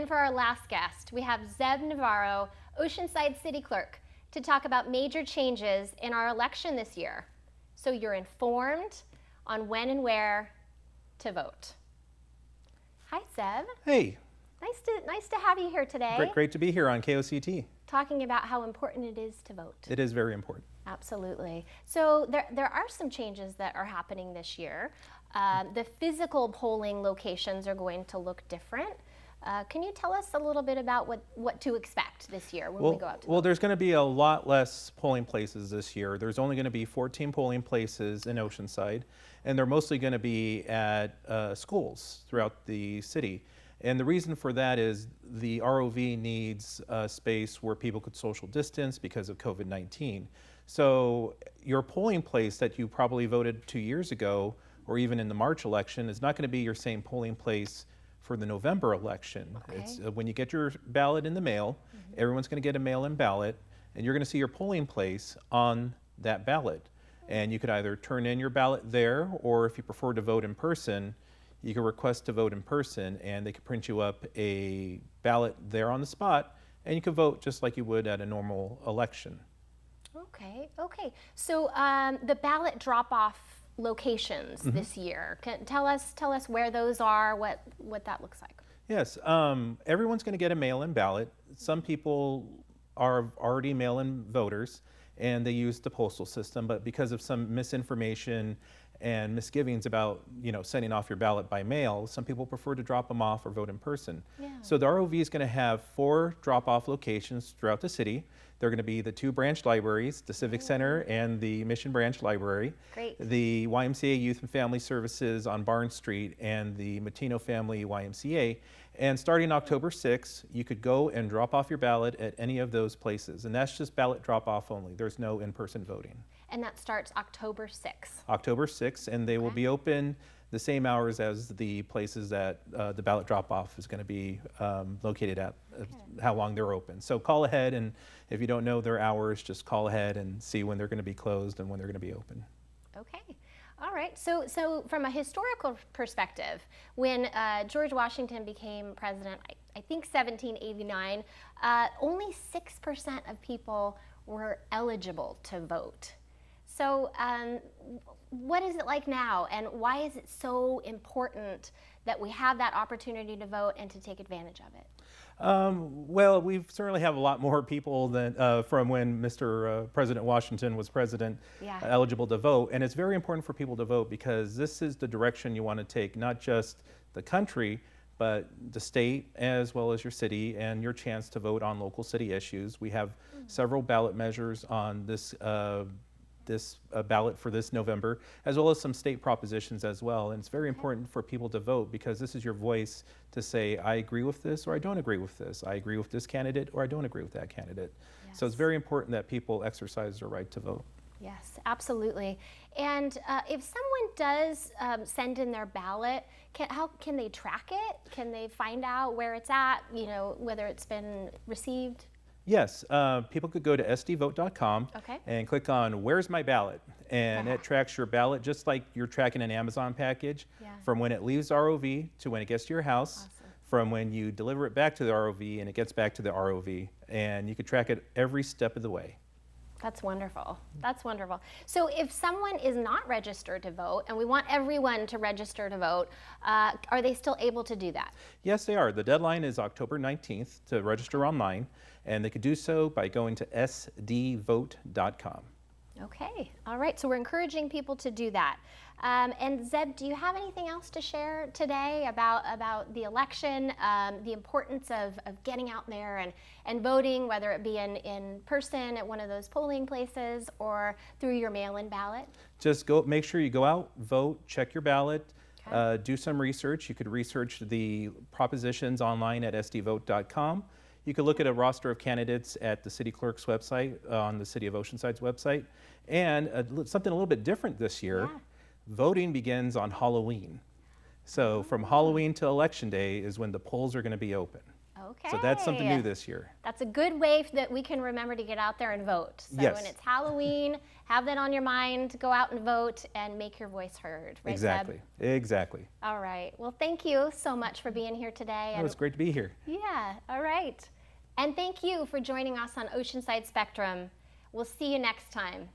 And for our last guest, we have Zeb Navarro, Oceanside City Clerk, to talk about major changes in our election this year, so you're informed on when and where to vote. Hi, Zeb. Hey. Nice to have you here today. Great to be here on KOCT. Talking about how important it is to vote. It is very important. Absolutely. So there are some changes that are happening this year. The physical polling locations are going to look different. Can you tell us a little bit about what to expect this year when we go out to vote? There's going to be a lot less polling places this year. There's only going to be 14 polling places in Oceanside, and they're mostly going to be at schools throughout the city. And the reason for that is the ROV needs a space where people could social distance because of COVID-19. So your polling place that you probably voted 2 years ago, or even in the March election, is not going to be your same polling place for the November election. Okay. It's when you get your ballot in the mail, everyone's going to get a mail-in ballot, and you're going to see your polling place on that ballot. And you could either turn in your ballot there, or if you prefer to vote in person, you can request to vote in person, and they can print you up a ballot there on the spot, and you can vote just like you would at a normal election. Okay. So the ballot drop-off locations this year, tell us where those are, what that looks like. Yes, everyone's going to get a mail-in ballot. Some people are already mail-in voters, and they use the postal system, but because of some misinformation and misgivings about sending off your ballot by mail, some people prefer to drop them off or vote in person. Yeah. So the ROV is going to have 4 drop-off locations throughout the city. They're going to be the 2 branch libraries, the Civic Center and the Mission Branch Library. Great. The YMCA Youth and Family Services on Barnes Street and the Matino Family YMCA. And starting October 6th, you could go and drop off your ballot at any of those places. And that's just ballot drop-off only. There's no in-person voting. And that starts October 6th. October 6th, and they will be open the same hours as the places that the ballot drop-off is going to be located at, how long they're open. So call ahead, and if you don't know their hours, just call ahead and see when they're going to be closed and when they're going to be open. Okay. All right. So from a historical perspective, when George Washington became president, I think 1789, only 6% of people were eligible to vote. So what is it like now, and why is it so important that we have that opportunity to vote and to take advantage of it? Well, we certainly have a lot more people than from when Mr. President Washington was president eligible to vote. And it's very important for people to vote because this is the direction you want to take, not just the country, but the state as well as your city and your chance to vote on local city issues. We have several ballot measures on this ballot for this November, as well as some state propositions as well. And it's very important for people to vote because this is your voice to say, I agree with this or I don't agree with this. I agree with this candidate or I don't agree with that candidate. Yes. So it's very important that people exercise their right to vote. Yes, absolutely. And if someone does send in their ballot, how can they track it? Can they find out where it's at, whether it's been received? Yes, people could go to sdvote.com and click on Where's My Ballot? And it tracks your ballot just like you're tracking an Amazon package from when it leaves ROV to when it gets to your house, from when you deliver it back to the ROV and it gets back to the ROV. And you could track it every step of the way. That's wonderful. That's wonderful. So if someone is not registered to vote, and we want everyone to register to vote, are they still able to do that? Yes, they are. The deadline is October 19th to register online, and they could do so by going to sdvote.com. Okay. All right. So we're encouraging people to do that. And Zeb, do you have anything else to share today about the election, the importance of getting out there and voting, whether it be in person at one of those polling places or through your mail-in ballot? Just make sure you go out, vote, check your ballot, do some research. You could research the propositions online at sdvote.com. You could look at a roster of candidates at the city clerk's website, on the City of Oceanside's website. And something a little bit different this year, voting begins on Halloween. So from Halloween to Election Day is when the polls are going to be open. Okay. So that's something new this year. That's a good way that we can remember to get out there and vote. So Yes. when it's Halloween, have that on your mind, go out and vote and make your voice heard. Right, Exactly. Zeb? Exactly. All right. Well, thank you so much for being here today. It was great to be here. Yeah, all right. And thank you for joining us on Oceanside Spectrum. We'll see you next time.